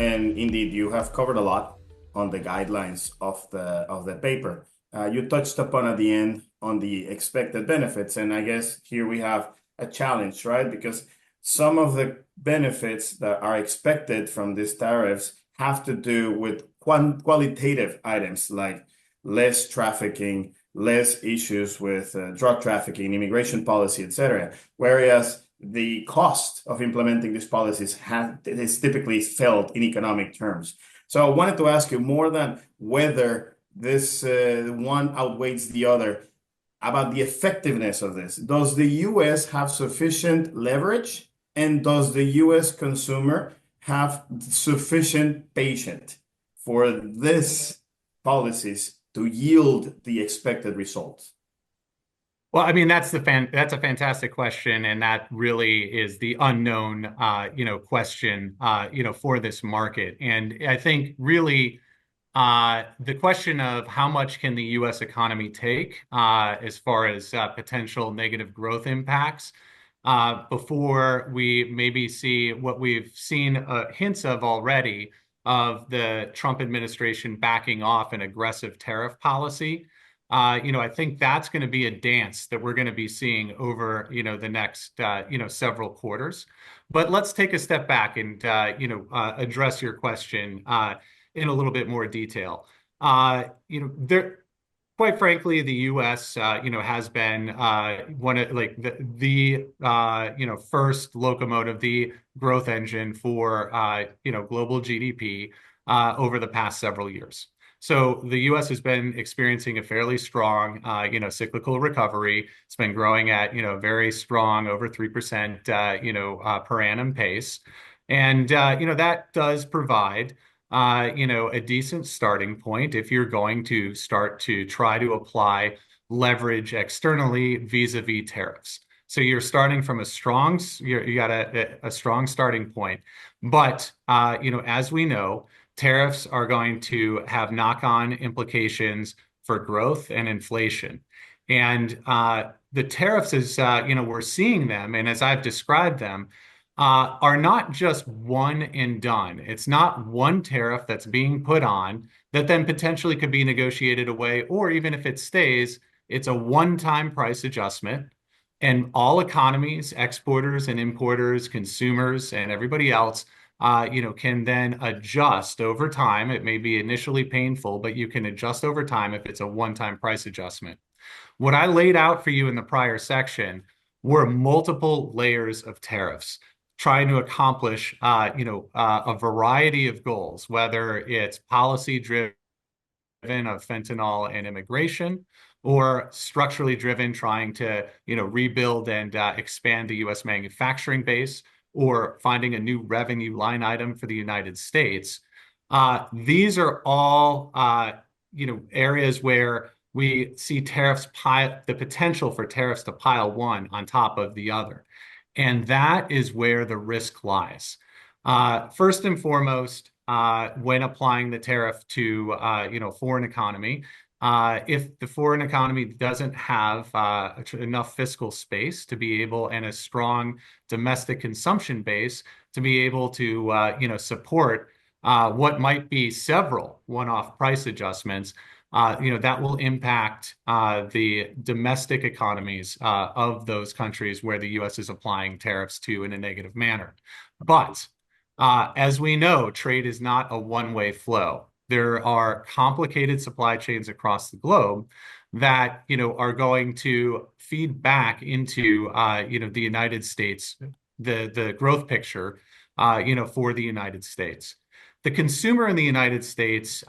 And indeed, you have covered a lot on the guidelines of the paper. You touched upon at the end on the expected benefits, and I guess here we have a challenge, right? Because some of the benefits that are expected from these tariffs have to do with qualitative items like less trafficking, less issues with drug trafficking, immigration policy, etc. Whereas the cost of implementing these policies is typically felt in economic terms. So I wanted to ask you more than whether this one outweighs the other about the effectiveness of this. Does the US have sufficient leverage? And does the US consumer have sufficient patience for these policies to yield the expected results? Well, I mean, that's a fantastic question, and that really is the unknown, question, for this market. And I think really, the question of how much can the U.S. economy take, as far as potential negative growth impacts, before we maybe see what we've seen hints of already of the Trump administration backing off an aggressive tariff policy. I think that's going to be a dance that we're going to be seeing over, the next, several quarters. But let's take a step back and, address your question in a little bit more detail. Quite frankly, the U.S., has been one of like the first locomotive, the growth engine for global GDP over the past several years. So the U.S. has been experiencing a fairly strong, cyclical recovery. It's been growing at, very strong, over 3%, per annum pace. And, that does provide, a decent starting point if you're going to start to try to apply leverage externally vis-a-vis tariffs. So you're starting from you got a strong starting point. But, as we know, tariffs are going to have knock-on implications for growth and inflation. And the tariffs, as we're seeing them, and as I've described them, are not just one and done. It's not one tariff that's being put on that then potentially could be negotiated away, or even if it stays, it's a one-time price adjustment. And all economies, exporters and importers, consumers, and everybody else can then adjust over time. It may be initially painful, but you can adjust over time if it's a one-time price adjustment. What I laid out for you in the prior section were multiple layers of tariffs trying to accomplish, a variety of goals, whether it's policy-driven of fentanyl and immigration, or structurally driven, trying to, rebuild and expand the U.S. manufacturing base, or finding a new revenue line item for the United States. These are all, areas where we see the potential for tariffs to pile one on top of the other. And that is where the risk lies. First and foremost, when applying the tariff to, foreign economy, if the foreign economy doesn't have enough fiscal space to be able, and a strong domestic consumption base to be able to, support what might be several one-off price adjustments, that will impact the domestic economies of those countries where the U.S. is applying tariffs to in a negative manner. But as we know, trade is not a one-way flow. There are complicated supply chains across the globe that, are going to feed back into, the United States, the growth picture, for the United States. The consumer in the United States,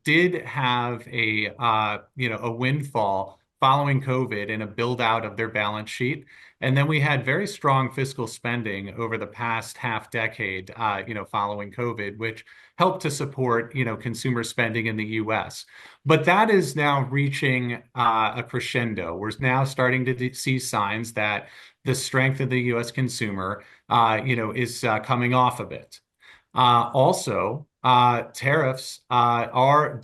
did have a windfall following COVID and a build out of their balance sheet. And then we had very strong fiscal spending over the past half decade, following COVID, which helped to support, consumer spending in the U.S. But that is now reaching a crescendo. We're now starting to see signs that the strength of the U.S. consumer, is coming off a bit. Also, tariffs are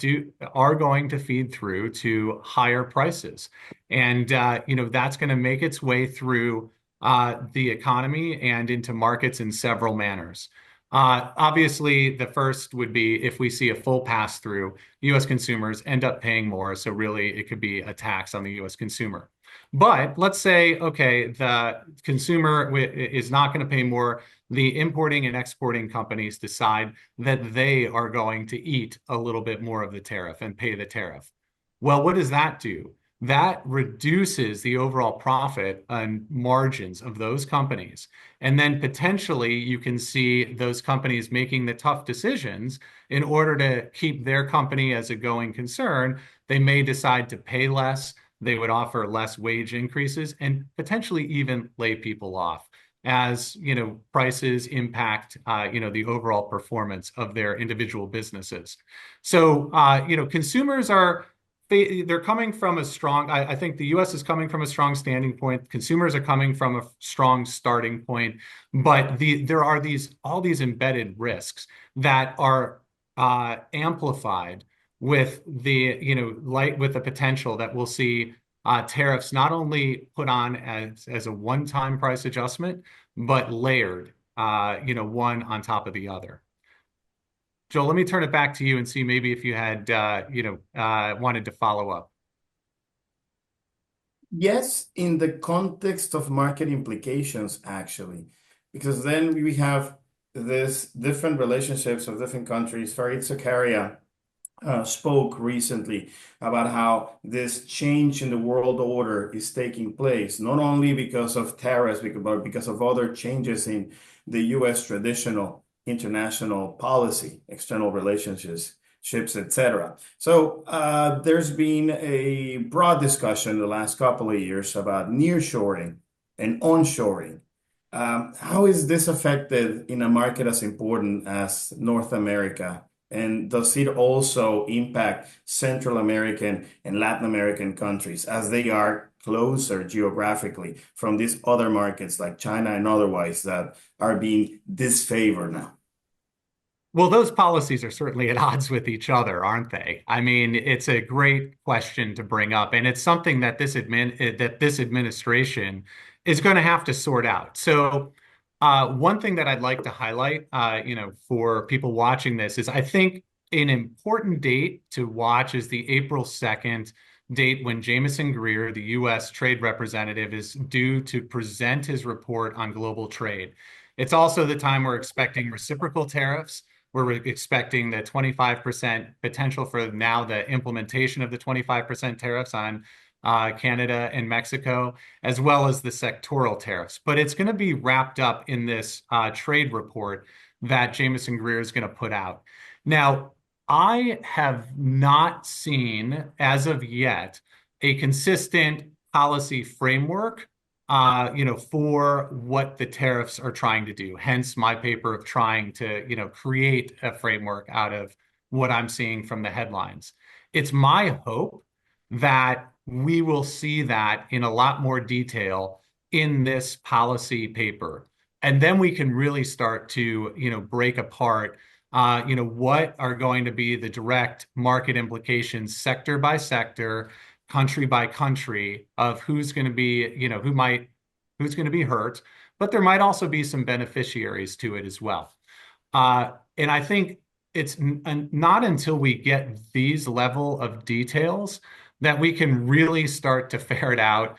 going to feed through to higher prices, and that's going to make its way through the economy and into markets in several manners. Obviously, the first would be if we see a full pass-through, U.S. consumers end up paying more. So really, it could be a tax on the U.S. consumer. But let's say, okay, the consumer is not going to pay more. The importing and exporting companies decide that they are going to eat a little bit more of the tariff and pay the tariff. Well, what does that do? That reduces the overall profit and margins of those companies. And then potentially you can see those companies making the tough decisions in order to keep their company as a going concern. They may decide to pay less. They would offer less wage increases and potentially even lay people off as, prices impact, the overall performance of their individual businesses. So, consumers are they're coming from a strong, I think the US is coming from a strong standing point. Consumers are coming from a strong starting point, but there are all these embedded risks that are amplified with with the potential that we'll see tariffs not only put on as a one-time price adjustment, but layered, one on top of the other. Joel, let me turn it back to you and see maybe if you had, wanted to follow up. Yes, in the context of market implications, actually, because then we have this different relationships of different countries. Farid Zakaria spoke recently about how this change in the world order is taking place, not only because of tariffs, but because of other changes in the U.S. traditional international policy, external relationships, etc. So there's been a broad discussion the last couple of years about nearshoring and onshoring. How is this affected in a market as important as North America? And does it also impact Central American and Latin American countries as they are closer geographically from these other markets like China and otherwise that are being disfavored now? Well, those policies are certainly at odds with each other, aren't they? I mean, it's a great question to bring up, and it's something that this administration is going to have to sort out. So, one thing that I'd like to highlight, for people watching this is I think an important date to watch is the April 2nd date when Jameson Greer, the U.S. trade representative, is due to present his report on global trade. It's also the time we're expecting reciprocal tariffs. We're expecting the 25% potential for now the implementation of the 25% tariffs on Canada and Mexico, as well as the sectoral tariffs. But it's going to be wrapped up in this trade report that Jameson Greer is going to put out. Now, I have not seen, as of yet, a consistent policy framework for what the tariffs are trying to do. Hence my paper of trying to, create a framework out of what I'm seeing from the headlines. It's my hope that we will see that in a lot more detail in this policy paper. And then we can really start to, break apart, what are going to be the direct market implications sector by sector, country by country of who's going to be, who's going to be hurt, but there might also be some beneficiaries to it as well. And I think it's not until we get these level of details that we can really start to ferret out,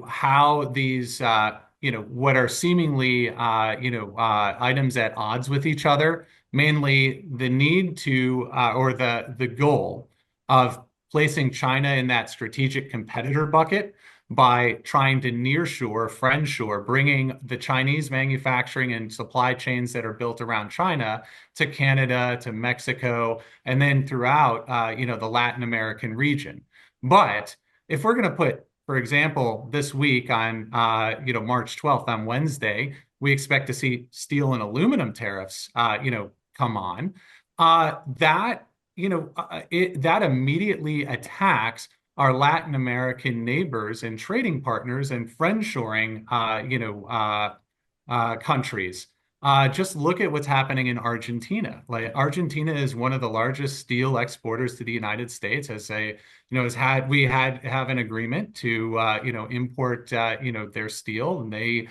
how these, what are seemingly, items at odds with each other, mainly the need to, or the goal of placing China in that strategic competitor bucket by trying to nearshore, friendshore, bringing the Chinese manufacturing and supply chains that are built around China to Canada, to Mexico, and then throughout, the Latin American region. But if we're going to put, for example, this week on, March 12th, on Wednesday, we expect to see steel and aluminum tariffs, come on. That immediately attacks our Latin American neighbors and trading partners and friendshoring, countries. Just look at what's happening in Argentina. Like Argentina is one of the largest steel exporters to the United States. We have an agreement to, import, their steel, and they,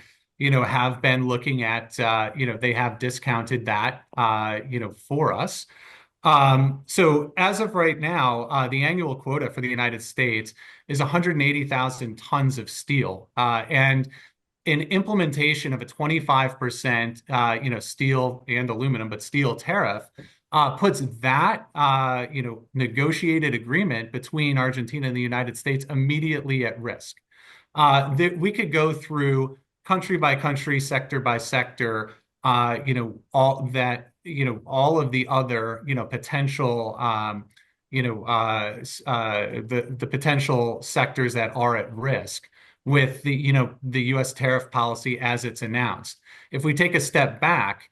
have been looking at, they have discounted that, for us. So as of right now, the annual quota for the United States is 180,000 tons of steel. And an implementation of a 25%, steel and aluminum, but steel tariff, puts that, negotiated agreement between Argentina and the United States immediately at risk. That we could go through country by country, sector by sector, all of the other, potential, the potential sectors that are at risk with the U.S. tariff policy as it's announced. If we take a step back,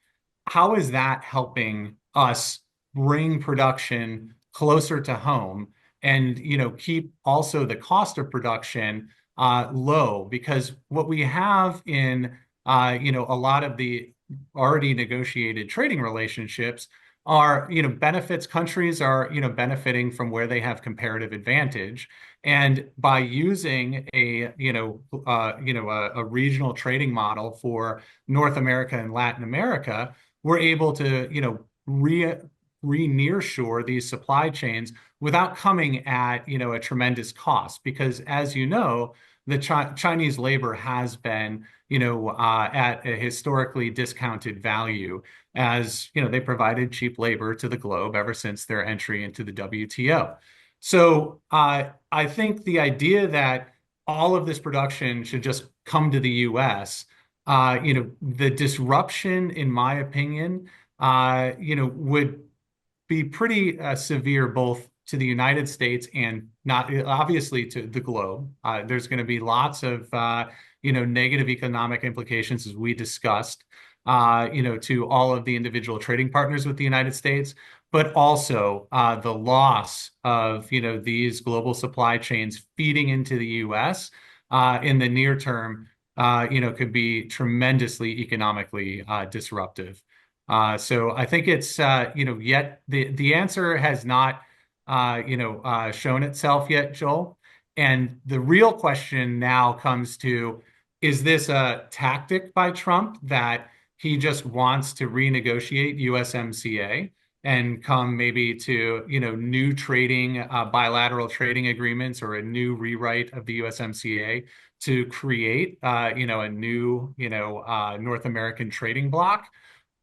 how is that helping us bring production closer to home and keep also the cost of production low? Because what we have in a lot of the already negotiated trading relationships are benefits. Countries are benefiting from where they have comparative advantage, and by using a regional trading model for North America and Latin America, we're able to re-nearshore these supply chains without coming at a tremendous cost. Because as you know, the Chinese labor has been at a historically discounted value, as they provided cheap labor to the globe ever since their entry into the WTO. So I think the idea that all of this production should just come to the U.S., the disruption, in my opinion, would be pretty severe, both to the United States and not obviously to the globe. There's going to be lots of negative economic implications, as we discussed, to all of the individual trading partners with the United States, but also the loss of these global supply chains feeding into the U.S. In the near term, could be tremendously economically disruptive. So I think it's yet the answer has not shown itself yet, Joel. And the real question now comes to, is this a tactic by Trump that he just wants to renegotiate USMCA and come maybe to new trading bilateral trading agreements, or a new rewrite of the USMCA to create a new North American trading bloc?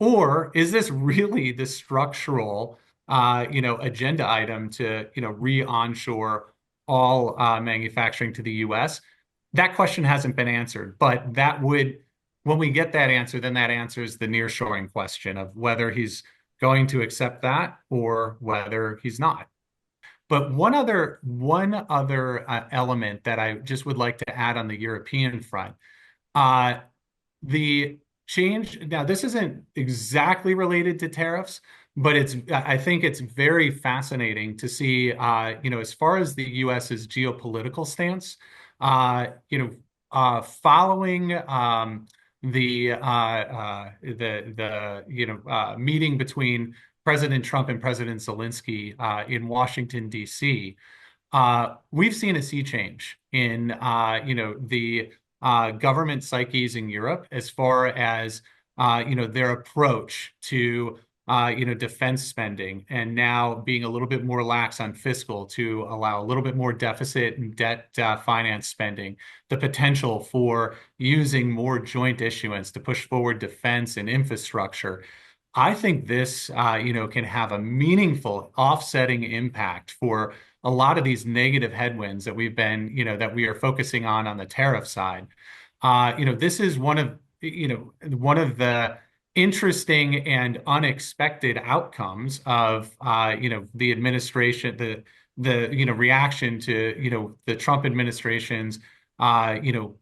Or is this really the structural agenda item to re-onshore all manufacturing to the U.S.? That question hasn't been answered, but that would, when we get that answer, then that answers the nearshoring question of whether he's going to accept that or whether he's not. But one other element that I just would like to add on the European front, the change. Now, this isn't exactly related to tariffs, but I think it's very fascinating to see, as far as the U.S.'s geopolitical stance, following the meeting between President Trump and President Zelensky in Washington, D.C., we've seen a sea change in the government psyches in Europe as far as their approach to defense spending, and now being a little bit more lax on fiscal to allow a little bit more deficit and debt finance spending, the potential for using more joint issuance to push forward defense and infrastructure. I think this can have a meaningful offsetting impact for a lot of these negative headwinds that we've been, that we are focusing on the tariff side. This is one of the interesting and unexpected outcomes of the administration, the reaction to the Trump administration's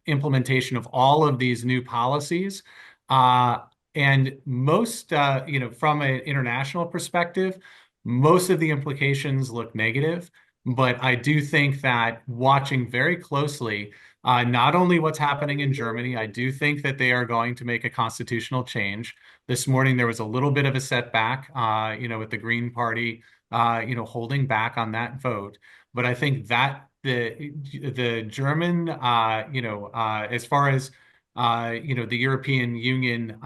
implementation of all of these new policies, and most from an international perspective, most of the implications look negative. But I do think that watching very closely, not only what's happening in Germany, I do think that they are going to make a constitutional change. This morning, there was a little bit of a setback, with the Green Party, holding back on that vote. But I think that the German, as far as the European Union,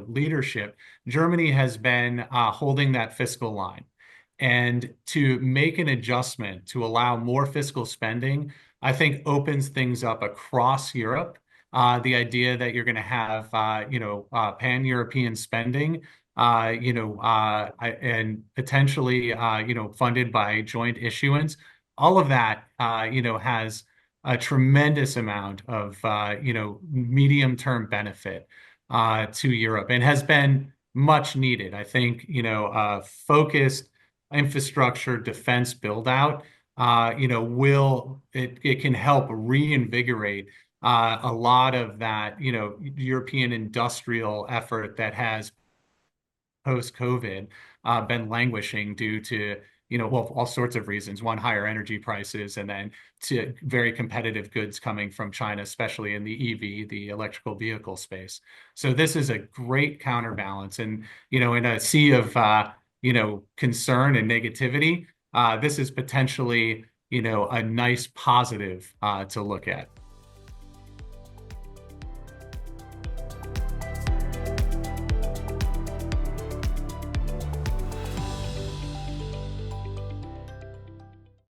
leadership, Germany has been holding that fiscal line. And to make an adjustment to allow more fiscal spending, I think opens things up across Europe. The idea that you're going to have, pan-European spending, and potentially, funded by joint issuance, all of that, has a tremendous amount of, medium-term benefit to Europe and has been much needed. I think, focused infrastructure defense build out, it can help reinvigorate a lot of that, European industrial effort that has post-COVID been languishing due to, all sorts of reasons. One, higher energy prices, and then to very competitive goods coming from China, especially in the EV, the electrical vehicle space. So this is a great counterbalance. And, in a sea of, concern and negativity, this is potentially, a nice positive to look at.